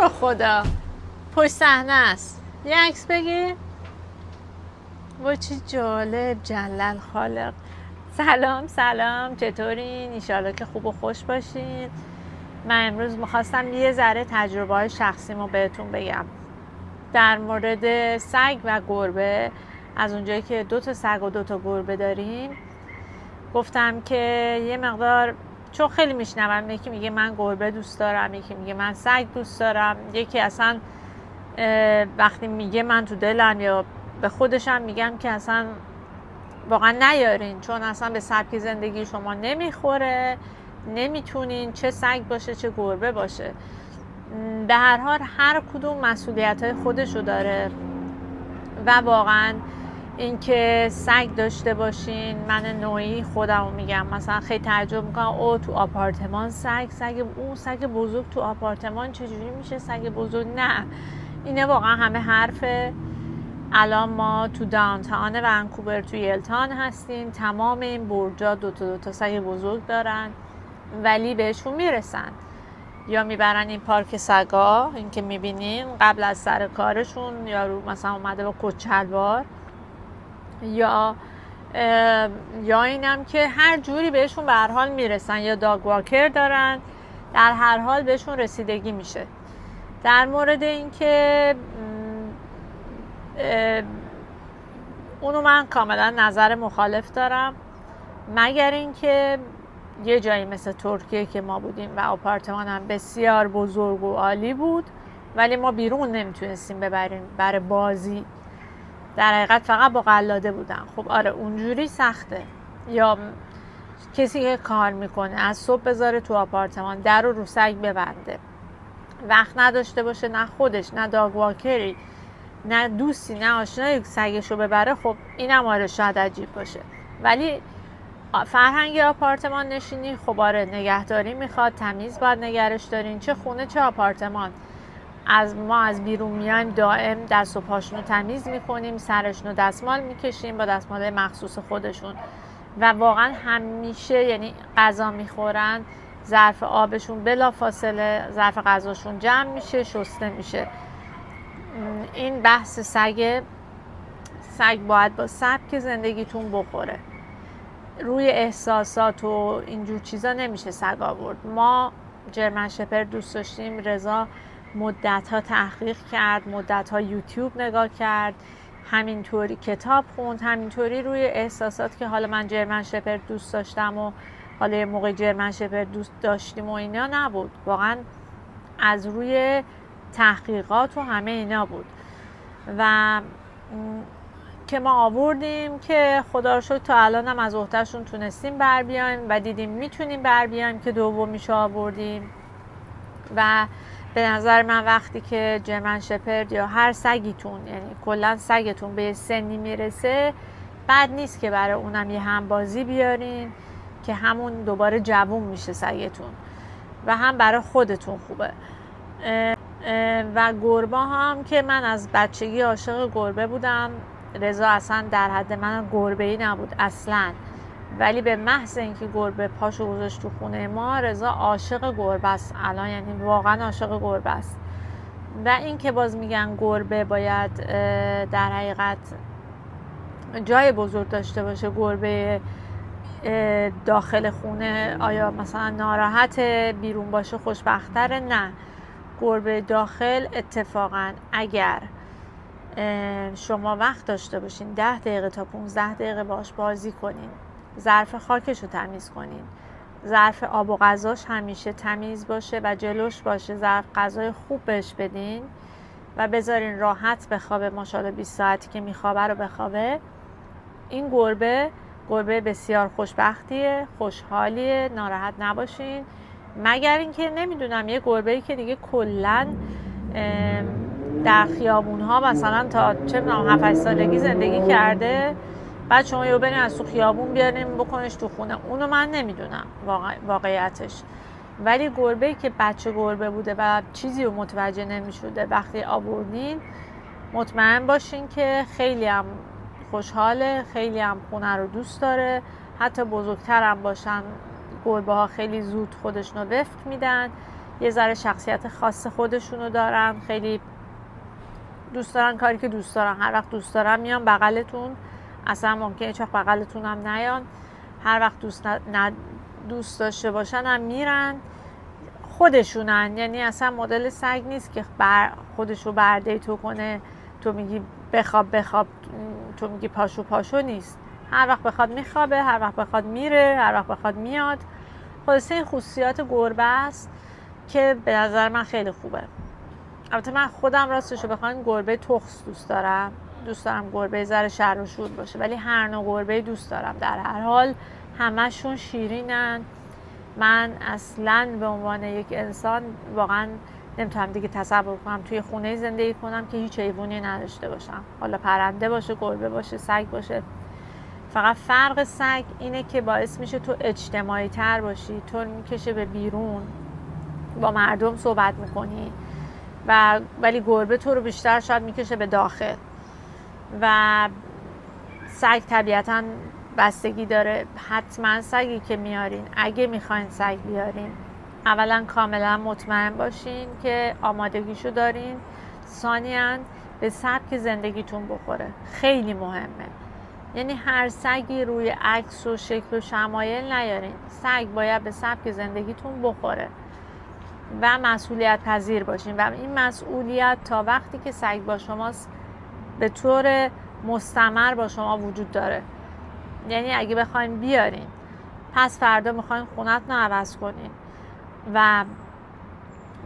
رو خدا پشت صحنه است، یه عکس بگیر. وای چه جالب، جلل خالق. سلام چطورین؟ ایشالا که خوب و خوش باشین. من امروز میخواستم یه ذره تجربه های شخصیمو بهتون بگم در مورد سگ و گربه. از اونجایی که 2 تا سگ و 2 تا گربه داریم گفتم که یه مقدار، چون خیلی میشنوم، یکی میگه من گربه دوست دارم، یکی میگه من سگ دوست دارم، یکی اصلا وقتی میگه من تو دلم یا به خودشم میگم که اصلا واقعا نیارین، چون اصلا به سبک زندگی شما نمیخوره، نمیتونین، چه سگ باشه چه گربه باشه. به هر حال هر کدوم مسئولیت‌های خودشو داره و واقعا اینکه سگ داشته باشین، من نوعی خودمو میگم، مثلا خیلی تعجب میکنم او تو آپارتمان سگ اون سگ بزرگ تو آپارتمان چجوری میشه سگ بزرگ؟ نه، اینه واقعا همه حرفه. الان ما تو داونتاون ونکوور تو یلتان هستیم، تمام این برجا 2 تا سگ بزرگ دارن ولی بهشون میرسن، یا میبرن این پارک سگا، این که میبینین قبل از سر کارشون یارو مثلا اومده با کچلوار، یا اینم که هر جوری بهشون به هر حال میرسن، یا داگ واکر دارن، در هر حال بهشون رسیدگی میشه. در مورد این که اونو من کاملا نظر مخالف دارم، مگر اینکه یه جایی مثل ترکیه که ما بودیم و آپارتمان هم بسیار بزرگ و عالی بود ولی ما بیرون نمیتونستیم ببریم برای بازی، در حقیقت فقط با قلاده بودن. خب آره اونجوری سخته. یا کسی که کار میکنه از صبح بذاره تو آپارتمان، در رو سگ ببنده، وقت نداشته باشه، نه خودش نه داگ واکری نه دوستی نه آشنایی سگشو ببره، خب اینم آره شاید عجیب باشه. ولی فرهنگ آپارتمان نشینی خب آره نگهداری میخواد، تمیز باید نگرش دارین، چه خونه چه آپارتمان. ما از بیرون میایم دائم دست و پاشونو تمیز میکنیم، سرشونو دستمال میکشیم با دستمال مخصوص خودشون و واقعا همیشه، یعنی غذا میخورن ظرف آبشون بلا فاصله ظرف غذاشون جمع میشه، شسته میشه. این بحث سگ باید با سبک زندگیتون بخوره، روی احساسات و اینجور چیزا نمیشه سگ آورد. ما جرمن شپرد دوست داشتیم، رضا مدت‌ها تحقیق کرد، مدت‌ها یوتیوب نگاه کرد، همینطوری کتاب خوند، همینطوری روی احساسات که حالا من جرمن شپرد دوست داشتم و حالا یه موقع جرمن شپرد دوست داشتیم و اینا نبود، واقعا از روی تحقیقات و همه اینا بود و که ما آوردیم که خدا رو شکر تا الان هم از عهده‌شون تونستیم بر بیایم و دیدیم میتونیم بر بیایم که دومیشو آوردیم. و به نظر من وقتی که جرمن شپرد یا هر سگیتون، یعنی کلا سگتون به سنی میرسه، بد نیست که برای اونم یه همبازی بیارین که همون دوباره جوون میشه سگتون و هم برای خودتون خوبه. و گربه هم که من از بچگی عاشق گربه بودم، رضا اصلا در حد من گربه‌ای نبود اصلا، ولی به محض اینکه گربه پاشو گذاشت تو خونه ما، رضا عاشق گربه است الان، یعنی واقعا عاشق گربه است. و این که باز میگن گربه باید در حقیقت جای بزرگ داشته باشه، گربه داخل خونه آیا مثلا ناراحت بیرون باشه خوشبخت‌تره؟ نه، گربه داخل اتفاقا اگر شما وقت داشته باشین 10 دقیقه تا 15 دقیقه باش بازی کنین، ظرف خاکش رو تمیز کنین، ظرف آب و غذاش همیشه تمیز باشه و جلوش باشه، ظرف غذای خوب بهش بدین و بذارین راحت بخوابه، ماشاءالله 20 ساعتی که میخوابه رو بخوابه، این گربه بسیار خوشبختیه، خوشحالیه، ناراحت نباشین. مگر اینکه نمیدونم یه گربه‌ای که دیگه کلاً در خیابون‌ها مثلا تا چه می‌دونم 7 8 سالگی زندگی کرده، بعد شما یهو برین از تو خیابون بیارین بکنش تو خونه، اونو من نمیدونم واقعیتش. ولی گربه‌ای که بچه گربه بوده و چیزی رو متوجه نمی‌شده وقتی آوردین، مطمئن باشین که خیلی هم خوشحاله، خیلی هم خونه رو دوست داره، حتی بزرگتر هم باشن گربه ها خیلی زود خودشون رو وفق میدن یه ذره شخصیت خاص خودشونو دارن، خیلی دوست دارن کاری که دوست دارن، هر وقت دوست دارن میان بغلتون، اصلا ممکنه هیچ وقت بغلتون هم نیان، هر وقت دوست داشته باشن هم میرن، خودشونن. یعنی اصلا مدل سگ نیست که خودشو بردیتو کنه، تو میگی بخواب تو میگی پاشو نیست. هر وقت بخواد میخوابه، هر وقت بخواد میره، هر وقت بخواد میاد. خلاصه این خصوصیات گربه است که به نظر من خیلی خوبه. البته من خودم راستشو بخواین گربه تخس دوست دارم گربه ذره شر و شور باشه، ولی هر نوع گربه دوست دارم. در هر حال همشون شیرینن. من اصلاً به عنوان یک انسان واقعاً نمیتونم دیگه تصور کنم توی خونه زندگی کنم که هیچ حیوانی نداشته باشم، حالا پرنده باشه، گربه باشه، سگ باشه. فقط فرق سگ اینه که باعث میشه تو اجتماعی تر باشی، تو میکشه به بیرون، با مردم صحبت میکنی، ولی گربه تو رو بیشتر شاید میکشه به داخل. و سگ طبیعتاً بستگی داره. حتما سگی که میارین، اگه میخواین سگ بیارین، اولا کاملا مطمئن باشین که آمادگیشو دارین، ثانیاً به سبک زندگیتون بخوره. خیلی مهمه. یعنی هر سگی روی عکس و شکل و شمایل نیارین، سگ باید به سبک زندگیتون بخوره و مسئولیت پذیر باشین. و این مسئولیت تا وقتی که سگ با شماست به طور مستمر با شما وجود داره. یعنی اگه بخواین بیارین، پس فردا میخواین خونتون رو عوض کنین و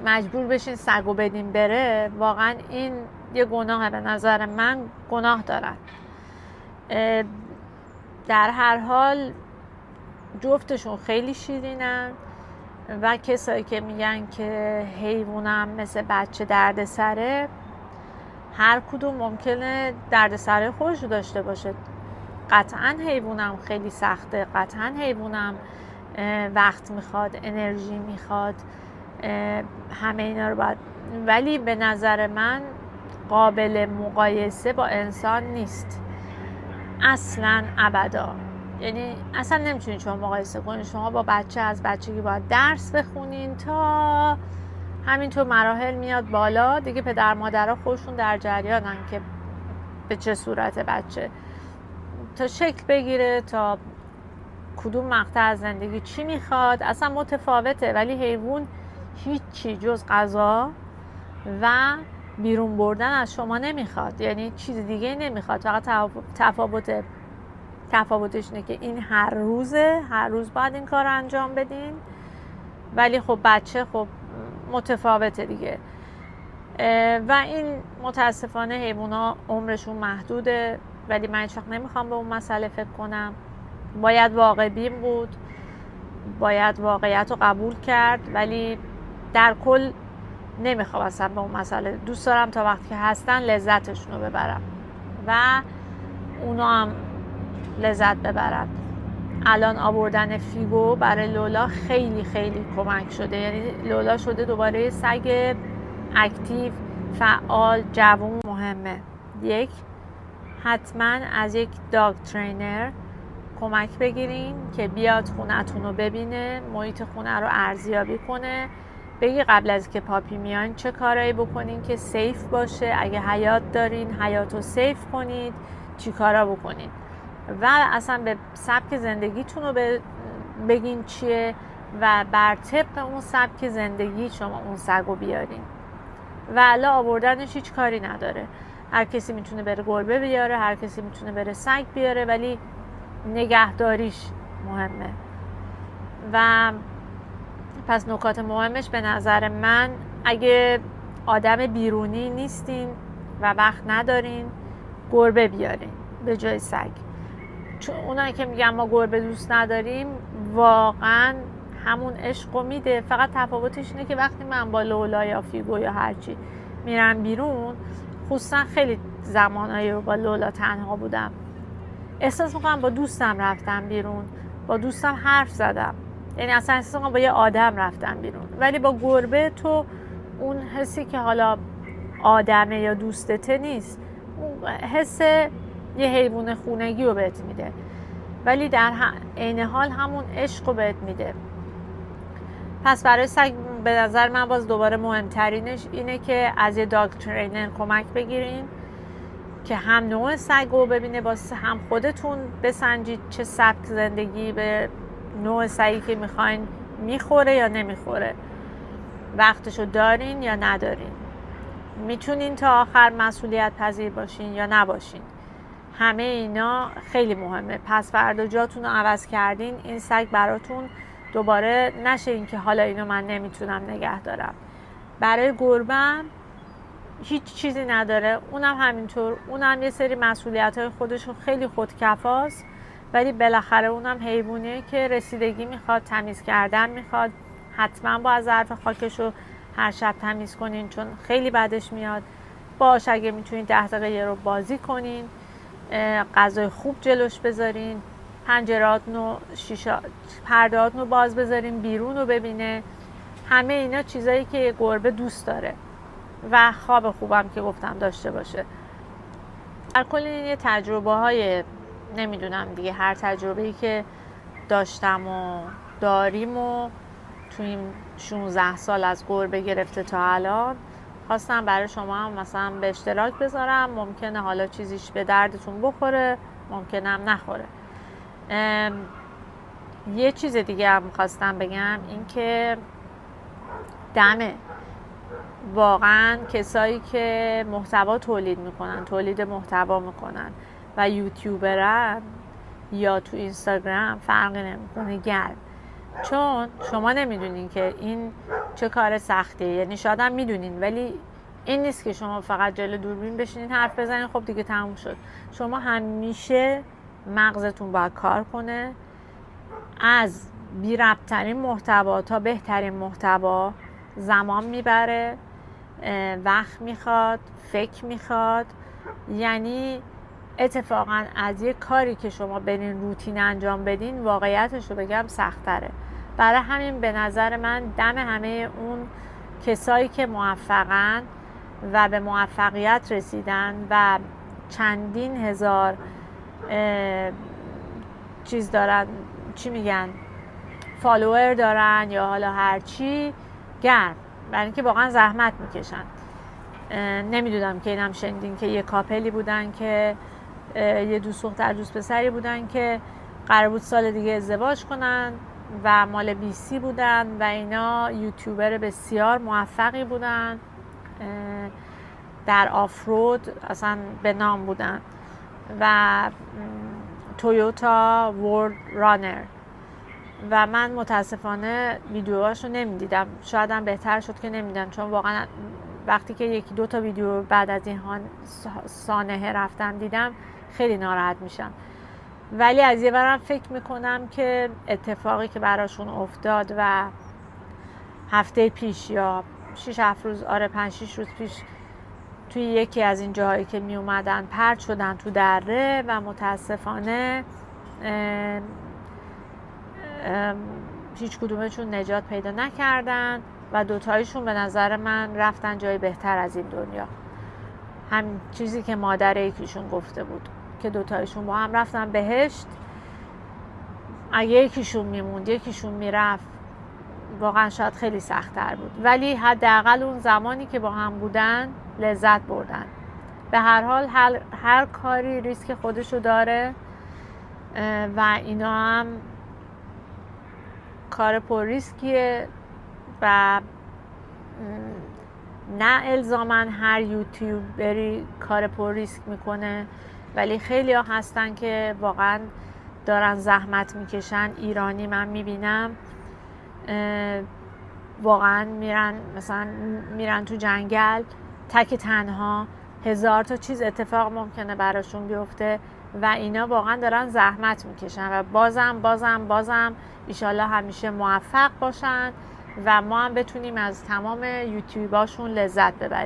مجبور بشین سگو بدین بره، واقعا این یه گناهه. به نظر من گناه دارن. در هر حال جفتشون خیلی شیرینن و کسایی که میگن که حیوانم مثل بچه دردسره، هر کدوم ممکنه دردسره خودشو داشته باشه. قطعاً حیوانم خیلی سخته، قطعاً حیوانم وقت میخواد، انرژی میخواد، همه اینا رو باید، ولی به نظر من قابل مقایسه با انسان نیست اصلاً ابدا. یعنی اصلا نمیتونید شما مقایسه کنید. شما با بچه از بچگی باید درس بخونین تا همینطور مراحل میاد بالا دیگه، پدر مادرها خودشون در جریانن که به چه صورت بچه تا شکل بگیره، تا کدوم مقطع از زندگی چی میخواد، اصلا متفاوته. ولی حیوان هیچی جز غذا و بیرون بردن از شما نمیخواد، یعنی چیز دیگه نمیخواد. فقط تفاوتش اینه که این هر روز باید این کار رو انجام بدین، ولی خب بچه خب متفاوته دیگه. و این متاسفانه حیوونا عمرشون محدوده، ولی من هیچ وقت نمیخوام به اون مسئله فکر کنم. باید واقع بین بود، باید واقعیت رو قبول کرد، ولی در کل نمیخوام اصلا به اون مسئله. دوست دارم تا وقتی که هستن لذتشون رو ببرم و اونا هم لذت ببرن. الان آوردن فیگو برای لولا خیلی خیلی کمک شده. یعنی لولا شده دوباره سگ اکتیو، فعال، جوون. مهمه حتما از یک داگ ترینر کمک بگیرین که بیاد خونتون رو ببینه، محیط خونه رو ارزیابی کنه، بگی قبل از که پاپی میان چه کارایی بکنین که سیف باشه، اگه حیات دارین حیات رو سیف کنید، چی کارا بکنین و اصلا به سبک زندگیتون رو بگین چیه و بر طبق اون سبک زندگی شما اون سگو بیارین. و الا آوردنش هیچ کاری نداره. هر کسی میتونه بره گربه بیاره، هر کسی میتونه بره سگ بیاره، ولی نگهداریش مهمه. و پس نکات مهمش به نظر من، اگه آدم بیرونی نیستین و وقت ندارین، گربه بیارین به جای سگ. چون اونایی که میگن ما گربه دوست نداریم، واقعا همون عشقو میده. فقط تفاوتش اینه که وقتی من با لولا یا فیگو یا هرچی میرم بیرون، خصوصا خیلی زمانایی رو با لولا تنها بودم، احساس میکنم با دوستم رفتم بیرون، با دوستم حرف زدم، یعنی اصلا احساس میکنم با یه آدم رفتم بیرون. ولی با گربه تو اون حسی که حالا آدمه یا دوستته نیست، اون حس یه حیوان خونگی رو بهت میده، ولی در عین حال همون عشق رو بهت میده. پس برای سگ به نظر من باز دوباره مهمترینش اینه که از یه داگ ترینر کمک بگیرین که هم نوع سگ رو ببینه، باز هم خودتون بسنجید چه سبک زندگی به نوع سگی که میخواین میخوره یا نمیخوره، وقتشو دارین یا ندارین، میتونین تا آخر مسئولیت پذیر باشین یا نباشین. همه اینا خیلی مهمه. پس فردا جاتون رو عوض کردین، این سگ براتون دوباره نشه این که حالا اینو من نمیتونم نگه دارم. برای گربه‌ام هیچ چیزی نداره، اونم همینطور، اونم یه سری مسئولیت‌های خودشون خیلی خودکفاست، ولی بالاخره اونم حیوانیه که رسیدگی میخواد، تمیز کردن میخواد، حتما با ظرف خاکشو هر شب تمیز کنین چون خیلی بدش میاد. باش اگه میتونین 10 دقیقه یه رو بازی کنین، غذای خوب جلوش بذارین، پنجرهاتونو پردهاتونو باز بذارین بیرون رو ببینه. همه اینا چیزایی که یه گربه دوست داره و خواب خوبم که گفتم داشته باشه. در کل این یه تجربه های نمیدونم دیگه، هر تجربه‌ای که داشتم و داریم و تو این 16 سال از گربه گرفته تا الان خواستم برای شما هم مثلا به اشتراک بذارم. ممکنه حالا چیزیش به دردتون بخوره، ممکنه هم نخوره. یه چیز دیگه هم خواستم بگم، این که دمه واقعا کسایی که محتوا تولید میکنن، تولید محتوا میکنن و یوتیوبرن یا تو اینستاگرام فرقی نمیکنه گرم، چون شما نمیدونین که این چه کار سختیه. یعنی شاید هم میدونین ولی این نیست که شما فقط جلو دوربین بشینین حرف بزنین خب دیگه تموم شد. شما همیشه مغزتون باید کار کنه، از بی ربط‌ترین محتوا تا بهترین محتوا زمان میبره، وقت میخواد، فکر میخواد. یعنی اتفاقا از یه کاری که شما برین روتین انجام بدین واقعیتش رو بگم سخت‌تره. برای همین به نظر من دم همه اون کسایی که موفقن و به موفقیت رسیدن و چندین هزار چیز دارن، چی میگن، فالوور دارن یا حالا هرچی، گرم، برای اینکه واقعا زحمت میکشن. نمیدونم که اینم شنیدین که یه کاپلی بودن که یه دوست دختر دوست پسری بودن که قرار بود سال دیگه ازدواج کنن و مال BC بودن و اینا یوتیوبر بسیار موفقی بودن، در آفرود اصلا به نام بودن و تویوتا ورلد رانر. و من متاسفانه ویدیوهاشو نمیدیدم، شاید هم بهتر شد که نمیدیدم، چون واقعا وقتی که یکی دو تا ویدیو بعد از این سانحه رفتم دیدم خیلی ناراحت میشم. ولی از یه برم فکر میکنم که اتفاقی که براشون افتاد و هفته پیش یا 6-7 روز، 5-6 روز پیش توی یکی از این جاهایی که می اومدن پرت شدن تو دره و متاسفانه هیچ کدومشون نجات پیدا نکردن و دوتایشون به نظر من رفتن جای بهتر از این دنیا. هم چیزی که مادر یکیشون گفته بود که دوتایشون با هم رفتن بهشت. اگه یکیشون میموند یکیشون میرفت واقعا شاید خیلی سخت‌تر بود، ولی حداقل اون زمانی که با هم بودن لذت بردن. به هر حال هر کاری ریسک خودشو داره و اینا هم کار پر ریسکیه و نه الزاماً هر یوتیوبری کار پر ریسک میکنه، ولی خیلی ها هستن که واقعا دارن زحمت میکشن. ایرانی من میبینم واقعا میرن تو جنگل تک تنها، 1000 تا چیز اتفاق ممکنه براشون بیفته و اینا واقعا دارن زحمت میکشن و بازم ایشالله همیشه موفق باشن و ما هم بتونیم از تمام یوتیوباشون لذت ببریم.